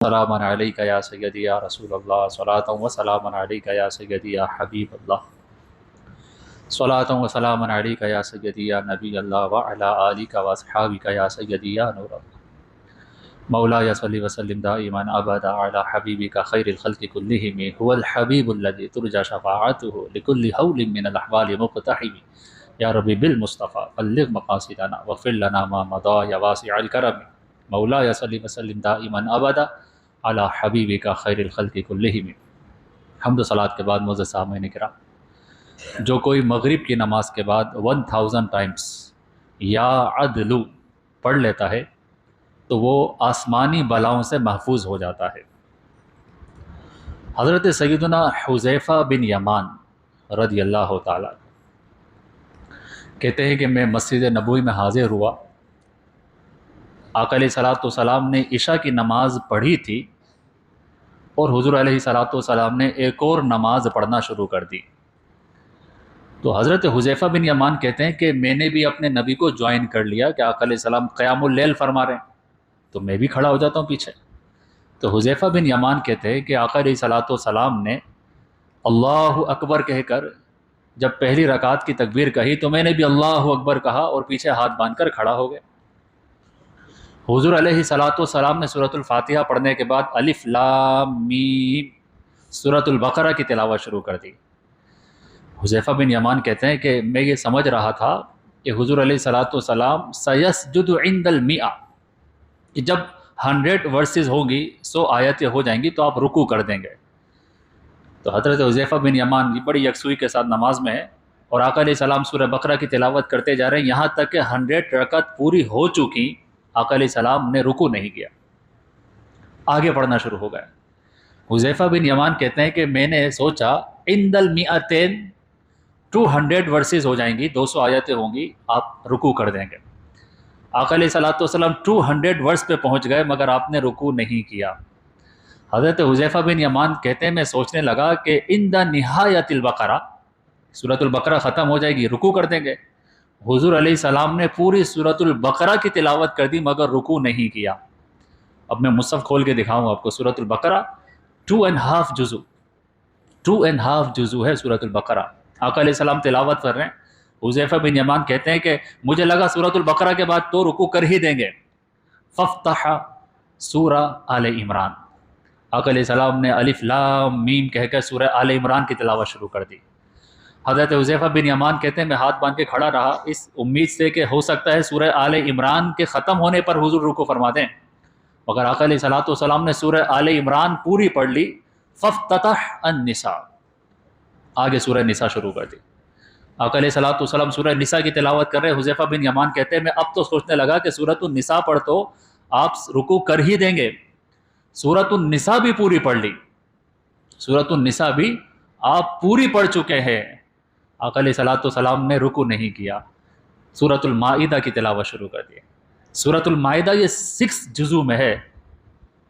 سلام علیک یا سیدی یا رسول اللہ صلاۃ و سلام علیک یا سیدی یا حبیب اللہ صلاۃ و سلام علیک یا سیدی یا نبی اللہ وعلی آلک و اصحابک یا سیدی یا نور اللہ مولایا صلی وسلم دائما ابدا علی حبیبک خیر الخلق کلہم هو الحبیب الذی ترجى شفاعته لكل حول من الاحوال مقتحم یا ربی بالمصطفى بلغ مقاصدنا واغفر لنا ما مضى یا واسع الکرم مولایا صلی وسلم دائما ابدا علی حبیبک خیر الخلق کلہم۔ حمد و صلوات کے بعد معزز سامعین کرام، جو کوئی مغرب کی نماز کے بعد 1000 ٹائمز یا عدل پڑھ لیتا ہے تو وہ آسمانی بلاؤں سے محفوظ ہو جاتا ہے۔ حضرت سیدنا حذیفہ بن یمان رضی اللہ تعالیٰ کہتے ہیں کہ میں مسجد نبوی میں حاضر ہوا، آقا علیہ الصلوۃ والسلام نے عشاء کی نماز پڑھی تھی اور حضور علیہ الصلوۃ والسلام نے ایک اور نماز پڑھنا شروع کر دی۔ تو حضرت حذیفہ بن یمان کہتے ہیں کہ میں نے بھی اپنے نبی کو جوائن کر لیا کہ آقا علیہ السلام قیام اللیل فرما رہے ہیں، تو میں بھی کھڑا ہو جاتا ہوں پیچھے۔ تو حذیفہ بن یمان کہتے ہیں کہ آقا علیہ الصلوۃ والسلام نے اللہ اکبر کہہ کر جب پہلی رکعت کی تکبیر کہی تو میں نے بھی اللہ اکبر کہا اور پیچھے ہاتھ باندھ کر کھڑا ہو گیا۔ حضور علیہ الصلوۃ والسلام نے سورۃ الفاتحہ پڑھنے کے بعد الف لام میم سورۃ البقرہ کی تلاوت شروع کر دی۔ حذیفہ بن یمان کہتے ہیں کہ میں یہ سمجھ رہا تھا کہ حضور علیہ الصلوۃ والسلام سیسجد عند المئہ، کہ جب 100 ورسز ہوں گی 100 آیتیں ہو جائیں گی تو آپ رکوع کر دیں گے۔ تو حضرت حذیفہ بن یمان بڑی یکسوئی کے ساتھ نماز میں ہے اور آقا علیہ السلام سورہ بقرہ کی تلاوت کرتے جا رہے ہیں، یہاں تک کہ 100 رکعت پوری ہو چکی، آقا علیہ السلام نے رکوع نہیں کیا، آگے پڑھنا شروع ہو گیا۔ حذیفہ بن یمان کہتے ہیں کہ میں نے سوچا عند المئتین 200 ورسز ہو جائیں گی، 200 آیتیں ہوں گی، آپ رکوع کر دیں گے۔ آقا علیہ الصلوۃ والسلام 200 ورس پہ پہنچ گئے مگر آپ نے رکوع نہیں کیا۔ حضرت حذیفہ بن یمان کہتے ہیں میں سوچنے لگا کہ عند نہایت البقرہ، سورۃ البقرہ ختم ہو جائے گی، رکوع کر دیں گے۔ حضور علیہ السلام نے پوری سورۃ البقرہ کی تلاوت کر دی مگر رکوع نہیں کیا۔ اب میں مصحف کھول کے دکھاؤں آپ کو، سورۃ البقرہ 2.5 جزو، 2.5 جزو ہے سورۃ البقرہ۔ آقا علیہ السلام تلاوت کر رہے ہیں، حذیفہ بن یمان کہتے ہیں کہ مجھے لگا سورۃ البقرہ کے بعد تو رکوع کر ہی دیں گے۔ ففتح سورہ آل عمران، آقا علیہ السلام نے الف لام میم کہہ کر سورہ آل عمران کی تلاوت شروع کر دی۔ حضرت حذیفہ بن یمان کہتے ہیں میں ہاتھ باندھ کے کھڑا رہا اس امید سے کہ ہو سکتا ہے سورہ آل عمران کے ختم ہونے پر حضور رکوع فرما دیں، مگر آقا علیہ الصلوۃ والسلام نے سورہ آل عمران پوری پڑھ لی۔ فافتتح النساء، آگے سورہ نساء شروع کر دی۔ آقا علیہ الصلوۃ والسلام سورہ نساء کی تلاوت کر رہے، حذیفہ بن یمان کہتے ہیں میں اب تو سوچنے لگا کہ سورۃ النساء پڑھ تو آپ رکوع کر ہی دیں گے، سورۃ النساء بھی پوری پڑھ لی، سورۃ النساء بھی آپ پوری پڑھ چکے ہیں، آقا علیہ الصلوۃ والسلام نے رکوع نہیں کیا۔ سورۃ المائدہ کی تلاوت شروع کر دی۔ سورۃ المائدہ یہ 6 جزو میں ہے،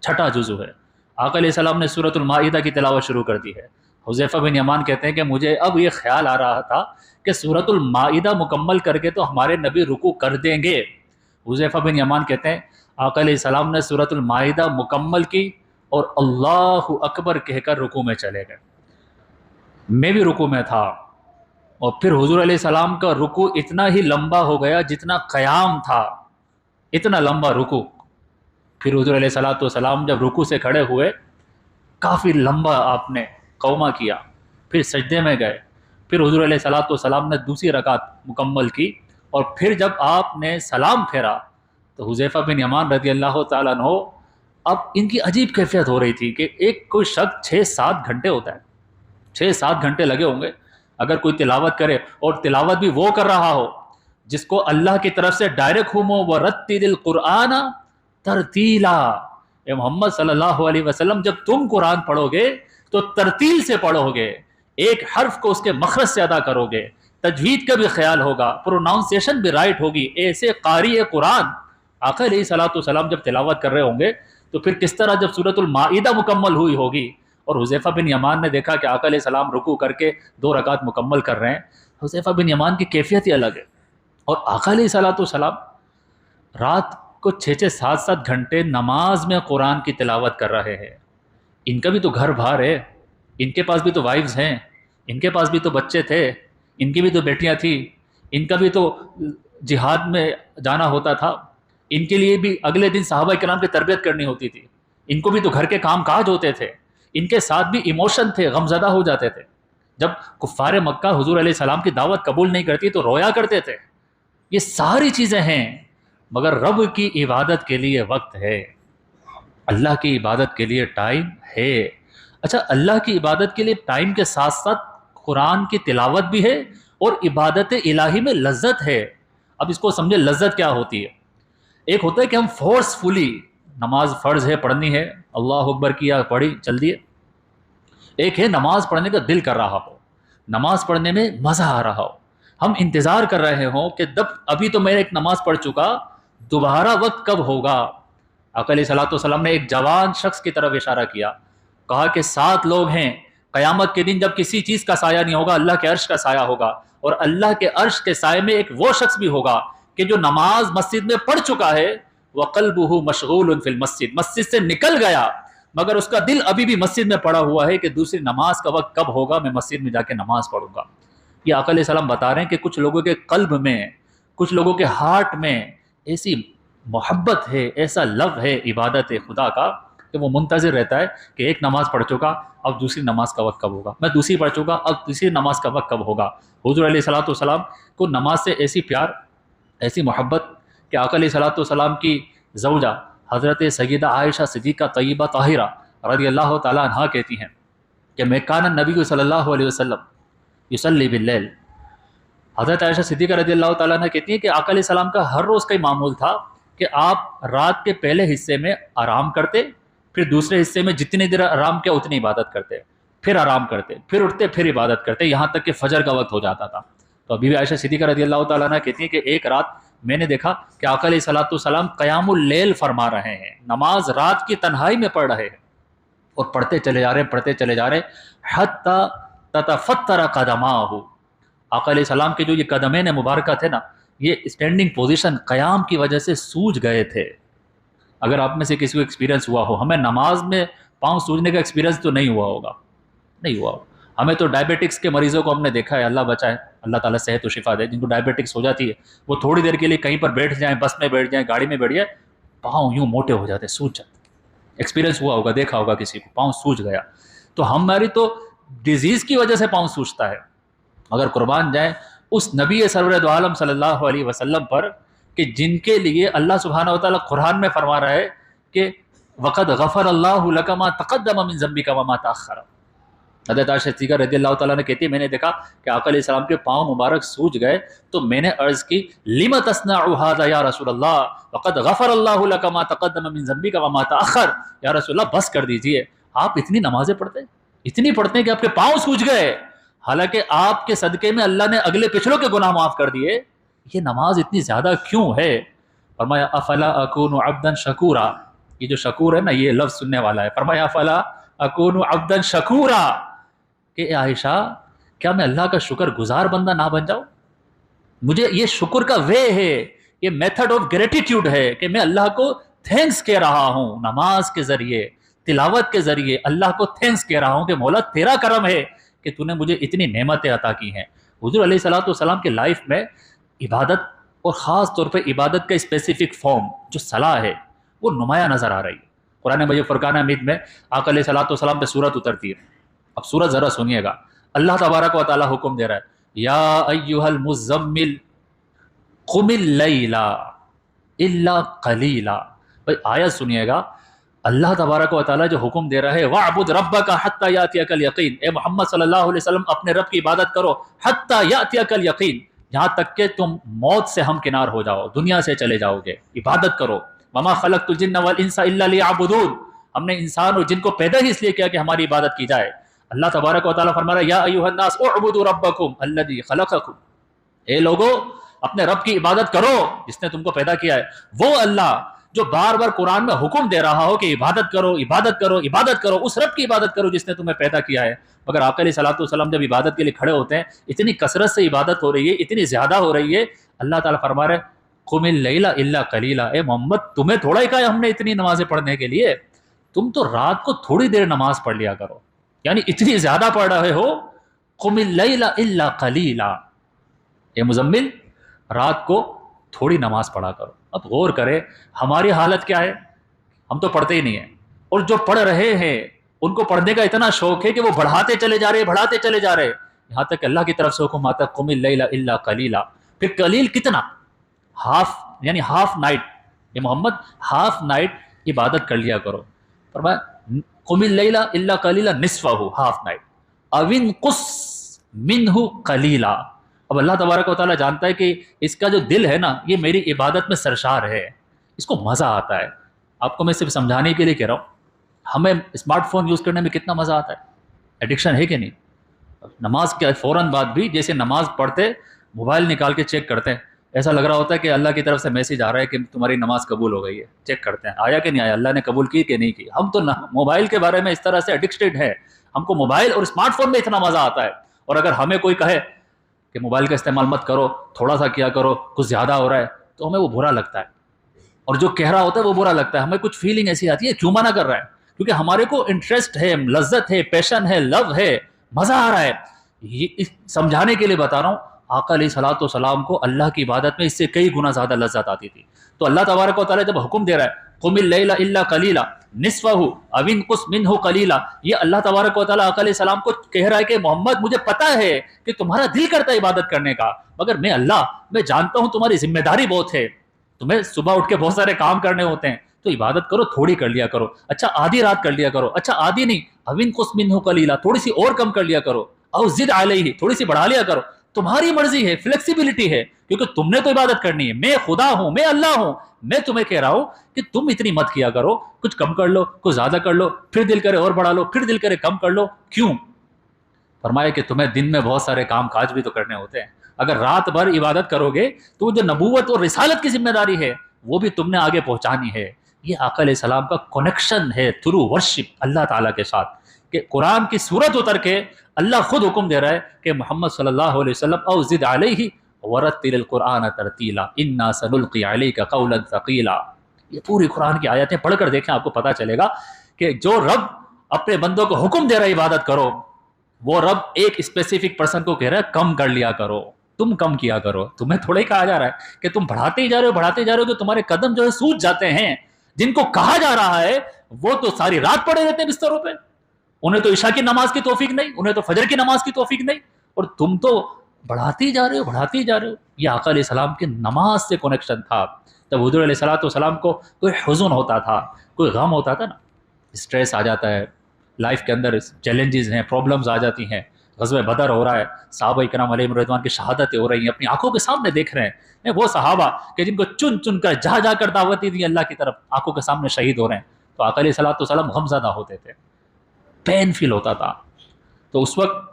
6واں جزو ہے۔ آقا علیہ السلام نے سورۃ المائدہ کی تلاوت شروع کر دی ہے۔ حذیفہ بن یمان کہتے ہیں کہ مجھے اب یہ خیال آ رہا تھا کہ سورۃ المائدہ مکمل کر کے تو ہمارے نبی رکوع کر دیں گے۔ حذیفہ بن یمان کہتے ہیں آقا علیہ السلام نے سورۃ المائدہ مکمل کی اور اللہ اکبر کہہ کر رکوع میں چلے گئے۔ میں بھی رکوع میں تھا اور پھر حضور علیہ السلام کا رکوع اتنا ہی لمبا ہو گیا جتنا قیام تھا، اتنا لمبا رکوع۔ پھر حضور علیہ الصلوۃ والسلام جب رکوع سے کھڑے ہوئے کافی لمبا آپ نے قومہ کیا، پھر سجدے میں گئے، پھر حضور علیہ الصلوۃ والسلام نے دوسری رکعت مکمل کی اور پھر جب آپ نے سلام پھیرا تو حذیفہ بن یمان رضی اللہ تعالیٰ عنہ، اب ان کی عجیب کیفیت ہو رہی تھی کہ ایک کوئی شخص 6-7 گھنٹے ہوتا ہے، 6-7 گھنٹے لگے ہوں گے اگر کوئی تلاوت کرے، اور تلاوت بھی وہ کر رہا ہو جس کو اللہ کی طرف سے ڈائریکٹ حکم ہو، وَرَتِّلِ الْقُرْآنَ تَرْتِیلًا، اے محمد صلی اللہ علیہ وسلم جب تم قرآن پڑھو گے تو ترتیل سے پڑھو گے، ایک حرف کو اس کے مخرج سے ادا کرو گے، تجوید کا بھی خیال ہوگا، پروناؤنسیشن بھی رائٹ ہوگی، ایسے قاری قرآن آقا علیہ الصلوۃ والسلام جب تلاوت کر رہے ہوں گے تو پھر کس طرح جب سورۃ المائدہ مکمل ہوئی ہوگی اور حذیفہ بن یمان نے دیکھا کہ آقا علیہ السلام رکوع کر کے 2 رکعت مکمل کر رہے ہیں، حذیفہ بن یمان کی کیفیت ہی الگ ہے۔ اور آقا علیہ الصلوۃ والسلام رات کچھ 6-7 گھنٹے نماز میں قرآن کی تلاوت کر رہے ہیں. ان کا بھی تو گھر بار ہے، ان کے پاس بھی تو وائفز ہیں، ان کے پاس بھی تو بچے تھے، ان کی بھی تو بیٹیاں تھیں، ان کا بھی تو جہاد میں جانا ہوتا تھا، ان کے لیے بھی اگلے دن صحابہ کرام کی تربیت کرنی ہوتی تھی، ان کو بھی تو گھر کے کام کاج ہوتے تھے، ان کے ساتھ بھی ایموشن تھے، غمزدہ ہو جاتے تھے. جب کفار مکہ حضور علیہ السلام کی دعوت قبول نہیں کرتی تو رویا کرتے تھے. یہ ساری چیزیں ہیں، مگر رب کی عبادت کے لیے وقت ہے، اللہ کی عبادت کے لیے ٹائم ہے. اچھا، اللہ کی عبادت کے لیے ٹائم کے ساتھ ساتھ قرآن کی تلاوت بھی ہے اور عبادت الہی میں لذت ہے. اب اس کو سمجھے لذت کیا ہوتی ہے. ایک ہوتا ہے کہ ہم فورسفلی نماز فرض ہے پڑھنی ہے، اللہ اکبر کیا پڑھی چل دیے. ایک ہے نماز پڑھنے کا دل کر رہا ہو، نماز پڑھنے میں مزہ آ رہا ہو، ہم انتظار کر رہے ہوں کہ ابھی تو میں ایک نماز پڑھ چکا، دوبارہ وقت کب ہوگا. آقا علیہ الصلوۃ والسلام نے ایک جوان شخص کی طرف اشارہ کیا، کہا کہ 7 لوگ ہیں قیامت کے دن جب کسی چیز کا سایہ نہیں ہوگا، اللہ کے عرش کا سایہ ہوگا، اور اللہ کے عرش کے سائے میں ایک وہ شخص بھی ہوگا کہ جو نماز مسجد میں پڑھ چکا ہے، وَقَلْبُهُ مَشْغُولٌ فِي الْمَسْجِدِ، مسجد سے نکل گیا مگر اس کا دل ابھی بھی مسجد میں پڑا ہوا ہے کہ دوسری نماز کا وقت کب ہوگا، میں مسجد میں جا کے نماز پڑھوں گا. یہ آقا علیہ السلام بتا رہے ہیں کہ کچھ لوگوں کے قلب میں، کچھ لوگوں کے ہارٹ میں ایسی محبت ہے، ایسا لو ہے عبادت خدا کا کہ وہ منتظر رہتا ہے کہ ایک نماز پڑھ چکا، اب دوسری نماز کا وقت کب ہوگا، میں دوسری پڑھ چکا، اب تیسری نماز کا وقت کب ہوگا. حضور علیہ الصلوۃ والسلام کو نماز سے ایسی پیار، ایسی محبت کہ آقا علیہ الصلوۃ والسلام کی زوجہ حضرت سیدہ عائشہ صدیقہ طیبہ طاہرہ رضی اللہ تعالیٰ عنہا کہتی ہیں کہ میں کان النبی صلی اللہ علیہ وسلم یصلی باللیل. حضرت عائشہ صدیقہ رضی اللہ تعالیٰ عنہ کہتی ہیں کہ آقا علیہ السلام کا ہر روز کا ہی معمول تھا کہ آپ رات کے پہلے حصے میں آرام کرتے، پھر دوسرے حصے میں جتنی دیر آرام کیا اتنی عبادت کرتے، پھر آرام کرتے، پھر اٹھتے، پھر عبادت کرتے، یہاں تک کہ فجر کا وقت ہو جاتا تھا. تو ابھی بھی عائشہ صدیقہ رضی اللہ تعالیٰ عنہ کہتی ہیں کہ ایک رات میں نے دیکھا کہ آقا علیہ الصلوۃ والسلام قیام اللیل فرما رہے ہیں، نماز رات کی تنہائی میں پڑھ رہے ہیں، اور پڑھتے چلے جا رہے ہیں، پڑھتے چلے جا رہے ہیں، حتی تتفطر قدماہ. آقا علیہ السلام کے جو یہ قدمین مبارکہ تھے نا، یہ اسٹینڈنگ پوزیشن قیام کی وجہ سے سوج گئے تھے. اگر آپ میں سے کسی کو ایکسپیرینس ہوا ہو، ہمیں نماز میں پاؤں سوجنے کا ایکسپیرینس تو نہیں ہوا ہوگا، نہیں ہوا ہوگا. ہمیں تو ڈائبیٹکس کے مریضوں کو ہم نے دیکھا ہے، اللہ بچائے، اللہ تعالیٰ صحت و شفا دے، جن کو ڈائبیٹکس ہو جاتی ہے وہ تھوڑی دیر کے لیے کہیں پر بیٹھ جائیں، بس میں بیٹھ جائیں، گاڑی میں بیٹھ جائیں، پاؤں یوں موٹے ہو جاتے، سوج جاتے. ایکسپیرینس ہوا ہوگا، دیکھا ہوگا کسی کو، پاؤں سوج گیا. تو ہماری تو ڈیزیز کی وجہ سے پاؤں سوجتا ہے. اگر قربان جائیں اس نبی سرور دو عالم صلی اللہ علیہ وسلم پر کہ جن کے لیے اللہ سبحانہ وتعالیٰ قرآن میں فرما رہا ہے کہ وقد غفر اللہ لک ما تقدم من ذنبک وما تأخر. حضرت عائشہ صدیقہ رضی اللہ تعالیٰ نے کہتی ہے میں نے دیکھا کہ آقا علیہ السلام کے پاؤں مبارک سوج گئے تو میں نے عرض کی لم تصنع ھذا یا رسول اللہ وقد غفر اللہ لک ما تقدم من ذنبک وما تأخر. یا رسول اللہ بس کر دیجئے، آپ اتنی نمازیں پڑھتے ہیں، اتنی پڑھتے ہیں کہ آپ کے پاؤں سوج گئے، حالانکہ آپ کے صدقے میں اللہ نے اگلے پچھلوں کے گناہ معاف کر دیے، یہ نماز اتنی زیادہ کیوں ہے؟ فرمایا افلا اکون عبدا شکورا. یہ جو شکور ہے نا، یہ لفظ سننے والا ہے. فرمایا افلا اکون عبدا شکورا، کہ اے عائشہ کیا میں اللہ کا شکر گزار بندہ نہ بن جاؤں؟ مجھے یہ شکر کا وے ہے، یہ میتھڈ آف گریٹیٹیوڈ ہے کہ میں اللہ کو تھینکس کہہ رہا ہوں، نماز کے ذریعے، تلاوت کے ذریعے اللہ کو تھینکس کہہ رہا ہوں کہ مولا تیرا کرم ہے کہ تو نے مجھے اتنی نعمتیں عطا کی ہیں. حضور علیہ الصلوۃ والسلام کی لائف میں عبادت اور خاص طور پہ عبادت کا اسپیسیفک فارم جو صلاح ہے وہ نمایاں نظر آ رہی ہے. قرآن مجید فرقان حمید میں آقا علیہ الصلوۃ والسلام پہ سورت اترتی ہے. اب سورت ذرا سنیے گا، اللہ تبارک و تعالیٰ حکم دے رہا ہے یا ایھا المزمل قم اللیل الا قلیلا. بھائی آیت سنیے گا، اللہ تبارک و تعالیٰ جو حکم دے رہا ہے وَاعْبُدْ رَبَّكَ حَتَّى يَأْتِيَكَ الْيَقِينُ، اے محمد صلی اللہ علیہ وسلم اپنے رب کی عبادت کرو حَتَّى يَأْتِيَكَ الْيَقِينُ، جہاں تک کہ تم موت سے ہمکنار ہو جاؤ، دنیا سے چلے جاؤ گے. عبادت کرو. وَمَا خَلَقْتُ الْجِنَّ وَالْإِنسَ إِلَّا لِيَعْبُدُونَ، ہم نے انسان اور جن کو پیدا ہی اس لیے کیا کہ ہماری عبادت کی جائے. اللہ تبارک و تعالیٰ فرما رہا ہے یا ایھا الناس اعبدوا ربکم الذی خلقکم، اے لوگو اپنے رب کی عبادت کرو جس نے تم کو پیدا کیا ہے. وہ اللہ جو بار بار قرآن میں حکم دے رہا ہو کہ عبادت کرو، عبادت کرو، عبادت کرو، اس رب کی عبادت کرو جس نے تمہیں پیدا کیا ہے. مگر آقا علیہ الصلوۃ والسلام جب عبادت کے لیے کھڑے ہوتے ہیں اتنی کثرت سے عبادت ہو رہی ہے، اتنی زیادہ ہو رہی ہے، اللہ تعالیٰ فرما رہے قم اللیل الا قلیلا، اے محمد تمہیں تھوڑا ہی کہا ہے ہم نے اتنی نمازیں پڑھنے کے لیے، تم تو رات کو تھوڑی دیر نماز پڑھ لیا کرو، یعنی اتنی زیادہ پڑھ رہے ہو، قم اللیل الا قلیلا، اے مزمل رات کو تھوڑی نماز پڑھا کرو۔ اب غور کرے ہماری حالت کیا ہے، ہم تو پڑھتے ہی نہیں ہیں، اور جو پڑھ رہے ہیں ان کو پڑھنے کا اتنا شوق ہے کہ وہ بڑھاتے چلے جا رہے، بڑھاتے چلے جا رہے، یہاں تک کہ اللہ کی طرف سے حکم آتا ہے قم اللیل الا قلیلا۔ پھر قلیل کتنا، ہاف، یعنی ہاف نائٹ، یہ محمد ہاف نائٹ عبادت کر لیا کرو۔ فرمایا قم اللیل الا قلیلا نصفہ، ہاف نائٹ، او انقص منہ قلیلا۔ اب اللہ تبارک و تعالیٰ جانتا ہے کہ اس کا جو دل ہے نا یہ میری عبادت میں سرشار ہے، اس کو مزہ آتا ہے۔ آپ کو میں صرف سمجھانے کے لیے کہہ رہا ہوں، ہمیں اسمارٹ فون یوز کرنے میں کتنا مزہ آتا ہے، ایڈکشن ہے کہ نہیں؟ نماز کے فوراً بعد بھی جیسے نماز پڑھتے موبائل نکال کے چیک کرتے ہیں، ایسا لگ رہا ہوتا ہے کہ اللہ کی طرف سے میسج آ رہا ہے کہ تمہاری نماز قبول ہو گئی ہے، چیک کرتے ہیں آیا کہ نہیں آیا، اللہ نے قبول کی کہ نہیں کی۔ ہم تو موبائل کے بارے میں اس طرح سے ایڈکٹڈ ہے، ہم کو موبائل اور اسمارٹ فون میں اتنا مزہ آتا ہے، اور اگر ہمیں کوئی کہے کہ موبائل کا استعمال مت کرو، تھوڑا سا کیا کرو، کچھ زیادہ ہو رہا ہے، تو ہمیں وہ برا لگتا ہے، اور جو کہہ رہا ہوتا ہے وہ برا لگتا ہے، ہمیں کچھ فیلنگ ایسی آتی ہے کیوں منع کر رہا ہے، کیونکہ ہمارے کو انٹرسٹ ہے، لذت ہے، پیشن ہے، لو ہے، مزہ آ رہا ہے۔ یہ سمجھانے کے لیے بتا رہا ہوں، آقا علیہ الصلوۃ والسلام کو اللہ کی عبادت میں اس سے کئی گنا زیادہ لذت آتی تھی۔ تو اللہ تبارک و تعالیٰ جب حکم دے رہا ہے قم اللیل الا قلیلا نصفہ او انقص منہ قلیلا، یہ اللہ تبارک و تعالیٰ آقا علیہ السلام کو کہہ رہا ہے کہ محمد مجھے پتا ہے کہ تمہارا دل کرتا ہے عبادت کرنے کا، مگر میں جانتا ہوں تمہاری ذمہ داری بہت ہے، تمہیں صبح اٹھ کے بہت سارے کام کرنے ہوتے ہیں، تو عبادت کرو تھوڑی کر لیا کرو، اچھا آدھی رات کر لیا کرو، اچھا آدھی نہیں، او انقص منہ قلیلا تھوڑی سی اور کم کر لیا کرو، او زد علیہ تھوڑی سی بڑھا لیا کرو، تمہاری مرضی ہے، فلیکسیبلٹی ہے، کیونکہ تم نے تو عبادت کرنی ہے، میں خدا ہوں، میں اللہ ہوں، میں تمہیں کہہ رہا ہوں کہ تم اتنی مت کیا کرو، کچھ کم کر لو، کچھ زیادہ کر لو، پھر دل کرے اور بڑھا لو، پھر دل کرے کم کر لو۔ کیوں؟ فرمایا کہ تمہیں دن میں بہت سارے کام کاج بھی تو کرنے ہوتے ہیں، اگر رات بھر عبادت کرو گے تو جو نبوت اور رسالت کی ذمہ داری ہے وہ بھی تم نے آگے پہنچانی ہے۔ یہ آقا علیہ السلام کا کنیکشن ہے تھرو ورشپ اللہ تعالیٰ کے ساتھ، کہ قرآن کی سورت اتر کے اللہ خود حکم دے رہا ہے کہ محمد صلی اللہ علیہ وسلم او زد علیہ ورتل القرآن ترتیلا انا سنلقی علیک قولا ثقیلا۔ یہ پوری قرآن کی آیتیں پڑھ کر دیکھیں، آپ کو پتہ چلے گا کہ جو رب اپنے بندوں کو حکم دے رہا ہے عبادت کرو، وہ رب ایک اسپیسیفک پرسن کو کہہ رہا ہے کم کر لیا کرو، تم کم کیا کرو، تمہیں تھوڑا ہی کہا جا رہا ہے کہ تم بڑھاتے ہی جا رہے ہو، بڑھاتے جا رہے ہو، کہ تمہارے قدم جو ہے سوج جاتے ہیں۔ جن کو کہا جا رہا ہے وہ تو ساری رات پڑے رہتے ہیں بستروں پہ، انہیں تو عشاء کی نماز کی توفیق نہیں، انہیں تو فجر کی نماز کی توفیق نہیں، اور تم تو بڑھاتے ہی جا رہے ہو، بڑھاتے ہی جا رہے ہو۔ یہ آقا علیہ السلام کے نماز سے کنیکشن تھا۔ جب حضور علیہ السلام کو کوئی حزن ہوتا تھا، کوئی غم ہوتا تھا نا، اسٹریس آ جاتا ہے لائف کے اندر، چیلنجز ہیں، پرابلمز آ جاتی ہیں، غزوہ بدر ہو رہا ہے، صحابہ کرام علیہم رضوان کی شہادتیں ہو رہی ہیں، اپنی آنکھوں کے سامنے دیکھ رہے ہیں وہ صحابہ کہ جن کو چن چن کر جا جا کر دعوتیں دی اللہ کی طرف، آنکھوں کے سامنے شہید ہو رہے ہیں، تو آقا علیہ السلام غمزدہ ہوتے تھے، پین فیل ہوتا تھا۔ تو اس وقت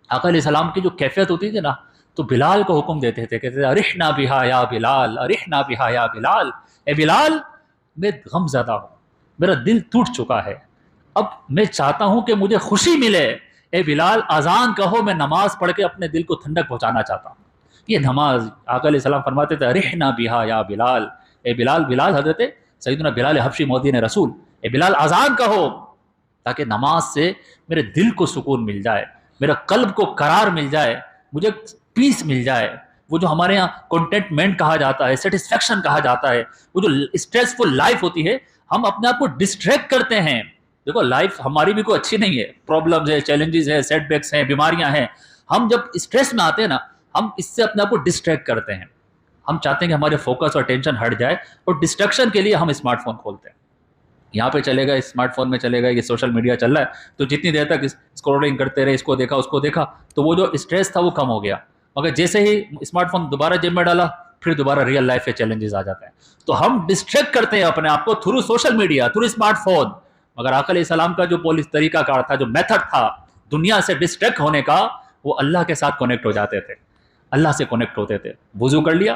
آقا علیہ السلام کی جو کیفیت ہوتی تھی نا، تو بلال کو حکم دیتے تھے، کہتے تھے ارحنا بہا یا بلال، ارحنا بہا یا بلال، اے بلال میں غمزدہ ہوں، میرا دل ٹوٹ چکا ہے، اب میں چاہتا ہوں کہ مجھے خوشی ملے، اے بلال اذان کہو، میں نماز پڑھ کے اپنے دل کو ٹھنڈک پہنچانا چاہتا ہوں۔ یہ نماز آقا علیہ السلام فرماتے تھے ارحنا بہا یا بلال، اے بلال، بلال حضرت سیدنا بلال حبشی مودین رسول، اے بلال اذان کہو، تاکہ نماز سے میرے دل کو سکون مل جائے، میرے قلب کو قرار مل جائے، مجھے پیس مل جائے، وہ جو ہمارے ہاں کنٹینٹمنٹ کہا جاتا ہے، سیٹسفیکشن کہا جاتا ہے، وہ جو اسٹریسفل لائف ہوتی ہے، ہم اپنے آپ کو ڈسٹریکٹ کرتے ہیں۔ دیکھو لائف ہماری بھی کوئی اچھی نہیں ہے، پرابلمز ہے، چیلنجز ہے، سیٹ بیکس ہیں، بیماریاں ہیں، ہم جب اسٹریس میں آتے ہیں نا، ہم اس سے اپنے آپ کو ڈسٹریکٹ کرتے ہیں، ہم چاہتے ہیں کہ ہمارے فوکس اور ٹینشن ہٹ جائے، اور ڈسٹریکشن کے لیے ہم اسمارٹ فون کھولتے ہیں، یہاں پہ چلے گا، اسمارٹ فون میں چلے گا، یہ سوشل میڈیا چل رہا ہے، تو جتنی دیر تک اسکرولنگ کرتے رہے، اس کو دیکھا اس کو دیکھا، تو وہ جو اسٹریس تھا وہ کم ہو گیا، مگر جیسے ہی اسمارٹ فون دوبارہ جیب میں ڈالا، پھر دوبارہ ریئل لائف کے چیلنجز آ جاتے ہیں، تو ہم ڈسٹریکٹ کرتے ہیں اپنے آپ کو through social media, through smart phone. مگر آقا علیہ السلام کا جو طریقہ کار تھا، جو میتھڈ تھا دنیا سے ڈسٹریکٹ ہونے کا، وہ اللہ کے ساتھ کنیکٹ ہو جاتے تھے، اللہ سے کنیکٹ ہوتے تھے۔ وضو کر لیا،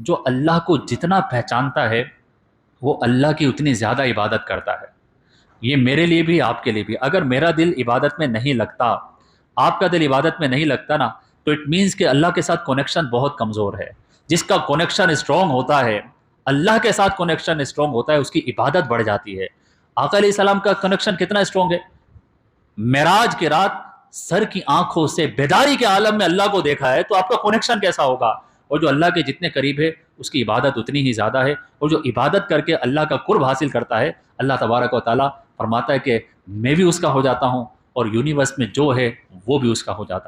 جو اللہ کو جتنا پہچانتا ہے وہ اللہ کی اتنی زیادہ عبادت کرتا ہے. یہ میرے لیے بھی آپ کے لیے بھی. اگر میرا دل عبادت میں نہیں لگتا، آپ کا دل عبادت میں نہیں لگتا نا، تو اٹ مینس کہ اللہ کے ساتھ کنیکشن بہت کمزور ہے. جس کا کنیکشن اسٹرانگ ہوتا ہے، اللہ کے ساتھ کنیکشن اسٹرانگ ہوتا ہے، اس کی عبادت بڑھ جاتی ہے. آقا علیہ السلام کا کنیکشن کتنا اسٹرانگ ہے؟ معراج کی رات سر کی آنکھوں سے بیداری کے عالم میں اللہ کو دیکھا ہے، تو آپ کا کنیکشن کیسا ہوگا؟ اور جو اللہ کے جتنے قریب ہے اس کی عبادت اتنی ہی زیادہ ہے. اور جو عبادت کر کے اللہ کا قرب حاصل کرتا ہے، اللہ تبارک و تعالیٰ فرماتا ہے کہ میں بھی اس کا ہو جاتا ہوں، اور یونیورس میں جو ہے وہ بھی اس کا ہو جاتا ہے.